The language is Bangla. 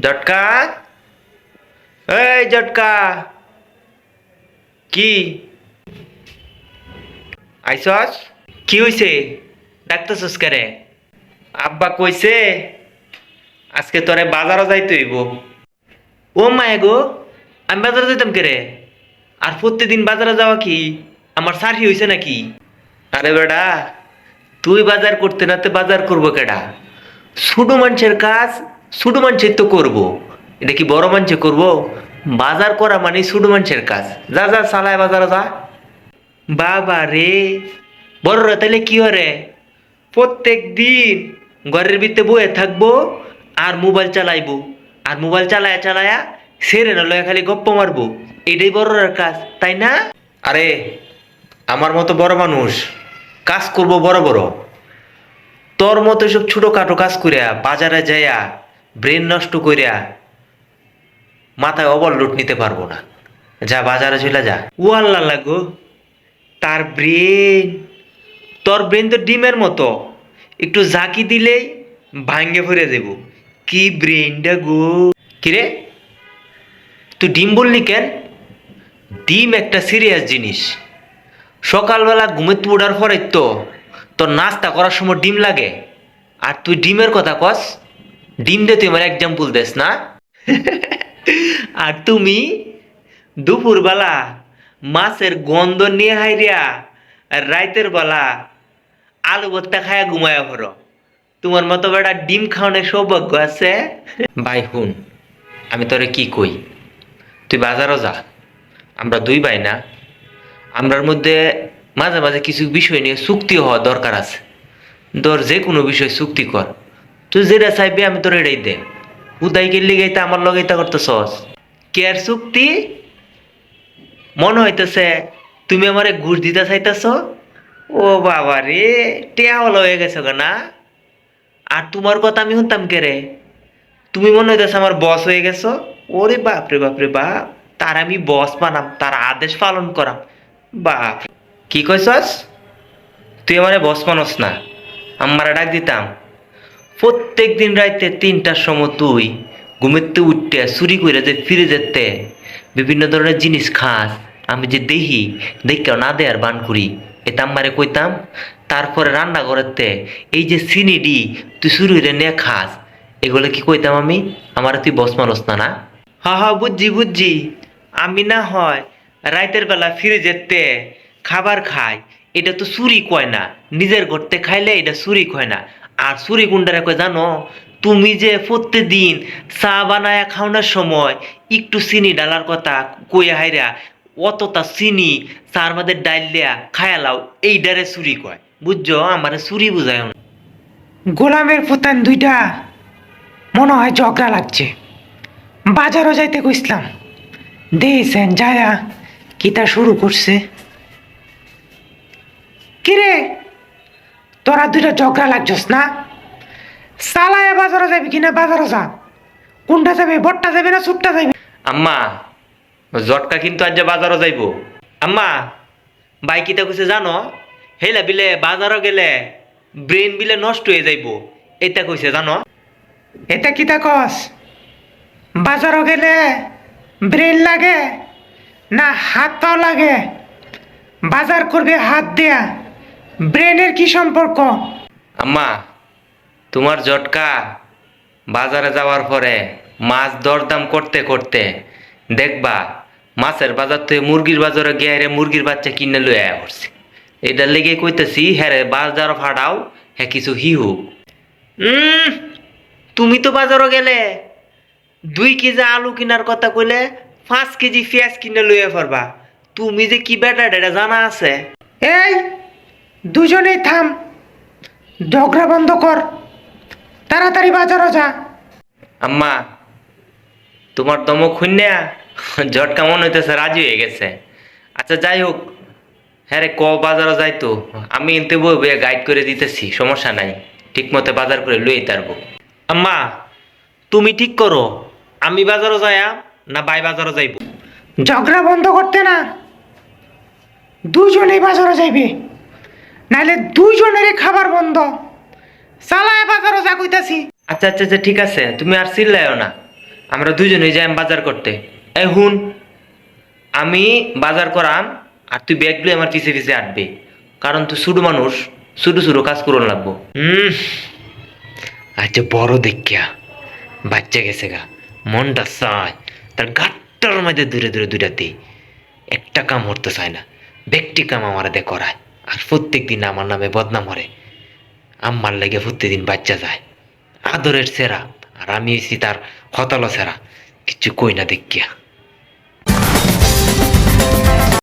জটকা, এই জটকা, কি আইসস? কি হইছে? ডাকতেছস কেরে? আব্বা কইছে আজকে তোরে বাজারও যাইতে হইব। ও মায়ে গো, আমি বাজারে যাইতাম কেরে? আর প্রত্যেকদিন বাজারে যাওয়া কি আমার সারহি হইছে নাকি? আরে বেডা, তুই বাজার করতে না তে বাজার করবো কেডা? ছোট মানুষের কাজ ছোট মানুষের তো করবো, এটা কি বড় মানুষে করবো? বাজার করা মানে ছোট মানুষের কাজ। যা যা চালায় বাজারে যা। বাবা রে, বড়রা তাইলে কি হরে? প্রত্যেক দিন ঘরের ভিতরে বয়ে থাকবো আর মোবাইল চালাইবো, আর মোবাইল চালায়া চালায়া সেরে না লয়া খালি গপ্প মারবো, এটাই বড়রার কাজ, তাই না? আরে আমার মতো বড় মানুষ কাজ করব বড় বড়, তোর মতো সব ছোটখাটো কাজ করিয়া বাজারে যাইয়া ব্রেন নষ্ট করিয়া মাথায় ওভারলোড নিতে পারবো না। যা বাজারে চলে যা। ও আল্লাহ লাগো, তার ব্রেন, তোর ব্রেন তো ডিমের মতো, একটু ঝাঁকি দিলেই ভাঙ্গে ভরে দেব। কি ব্রেনটা গো! কিরে, তুই ডিম বললি কেন? ডিম একটা সিরিয়াস জিনিস। সকালবেলা ঘুমেতে ওঠার পরে তো তোর নাস্তা করার সময় ডিম লাগে, আর তুই ডিমের কথা কস? ডিম দিয়ে তুই আমার এক্সাম্পল দেস না? আর তুমি দুপুরবেলা মাছের গন্ধ নিয়ে হাইরিয়া আর রাইতের বেলা আলু ভর্তা খায়া ঘুমায়া ভরো। তোমার মতো বেটা ডিম খাওয়ানোর সৌভাগ্য আছে? ভাই হুন, আমি তোরে কি কই, তুই বাজারও যা। আমরা দুই ভাই না, আমরার মধ্যে মাঝে মাঝে কিছু বিষয় নিয়ে চুক্তি হওয়া দরকার আছে। ধর যে কোনো বিষয় চুক্তি কর, তুই যেটা চাইবি আমি তোর এটাই দে। উদাই গেলি গাইতে আমার লগাইতা করতেছস কেয়ার চুক্তি? মনে হইতেছে তুমি আমারে ঘুষ দিতে চাইতেছ। ও বাবা রে, টেয়া হলো হয়ে গেছো না? আর তোমার কথা আমি শুনতাম কে রে? তুমি মনে হইতেছে আমার বস হয়ে গেছো। ওরে বাপ রে বাপ রে বাপ, তার আমি বস বানাম, তার আদেশ পালন করাম। বাপ, কি কইছস? তুই আমারে বস মানস না, আমারে ডাক দিতাম। প্রত্যেক দিন রাইতে 3টার সময় তুই ঘুমেতে উঠতে চুরি করে যে ফিরে যেতে বিভিন্ন ধরনের জিনিস খাস, আমি যে দেখি দেখে না দেয়ার বান করি, এটা আমারে কইতাম। তারপরে রান্না করতে এই যে চিনিডি তুই চুরি করে নিয়ে খাস, এগুলো কি কইতাম আমি? আমার তুই বস মানস না না? হা হা, বুঝছি বুঝছি। আমি না হয় রাইতের বেলা ফিরে যেতে খাবার খাই, এটা তো চুরি কয় না। নিজের ঘরতে খাইলে এটা চুরি কয় না। আর চুরি কুন্ডারে কয় জানো? তুমি যে প্রত্যেকদিন চা বানায়া খাওয়ানোর সময় একটু চিনি ডালার কথা কইয়া হাইরা অতটা চিনি চার মধ্যে ডাইল দেয়া খায়া লাও, এইডারে চুরি কয়। বুঝছো? আমারে চুরি বুঝায় না। গোলামের পুতান দুইটা মনে হয় ঝগড়া লাগছে। বাজারও যাইতে কইছিলাম, দিয়েছেন যায়া কিতা শুরু করছে। কিরে, তোরা দুইটা ঝগড়া লাগছস না? সালায়া বাজারও যাবি কিনা? বাজারও যা। কোনটা যাবে, বটটা যাবে না সুটটা যাবে? আম্মা, জটকা কিন্তু আজ বাজারও যাইবো। আম্মা, ভাই কিতা কইছে জানো? হেলা বিলে বাজারও গেলে ব্রেন বিলে নষ্ট হয়ে যাইবো, এটা কইছে জানো? এতে কিতা কস? বাজারও গেলে ব্রেন লাগে না হাত পাও লাগে? বাজার করবে হাত দেয়া, ব্রেনের কি সম্পর্ক? আম্মা, তোমার জটকা বাজারে যাওয়ার পরে মাছ দরদাম করতে করতে দেখবা মাছের বাজার থেকে মুরগির বাজারে গিয়ে রে মুরগির বাচ্চা কিনে লয়ে আয়া করছে। এটার লেগে কইতেছি হ্যাঁ রে, বাজার ফাড়াও, হ্যাঁ কিছু হি হোক। তুমি তো বাজারও গেলে 2 কেজি আলু কিনার কথা কইলে 5 কেজি পেঁয়াজ কিনে লইয়া পারবা। তুমি যে কি বেটা এটা জানা আছে? এই, দুজনেই থাম, ঝগড়া বন্ধ কর, তাড়াতাড়ি বাজারও যা। আম্মা, তোমার দমক খুন্যা জটকা মনে হইতেছে রাজি হয়ে গেছে। আচ্ছা যাই হোক, হ্যাঁ রে ক বাজারও যাইতো, আমি এনতে বই গাইড করে দিতেছি, সমস্যা নাই। ঠিক মতো বাজার করে লইয়ে তারবো। আম্মা, তুমি ঠিক করো, আমি বাজারও যাইয়া না ভাই বাজারও যাইবো? ঝগড়া বন্ধ করতে না, দুজনেই বাজারও যাইবে, নাহলে দুজনেরই খাবার বন্ধ। চালায় বাজারও যা কইতাছি। আচ্ছা আচ্ছা আচ্ছা, ঠিক আছে, তুমি আর চিল্লাইও না। আমরা দুজনেই যাই বাজার করতে। এই হুন, আমি বাজার করাম আর তুই ব্যাগ লই আমার পিছে পিছে আটবে, কারণ তুই ছোট মানুষ, ছোট ছোট কাজ করুন লাগবো। আচ্ছা বড় দেখিয়া বাচ্চা গেছে গা, মনটা চায় তার গাট্টার মধ্যে দূরে দূরে দুইটা দিই। একটা কাম করতে চায় না, ব্যক্তি কাম আমার দে করায়, আর প্রত্যেক দিন আমার নামে বদনাম করে। আম্মার লেগে প্রত্যেকদিন বাচ্চা যায়, আদরের সেরা, আর আমি হইছি তার হতালো সেরা, কিছু কই না দেখিয়া।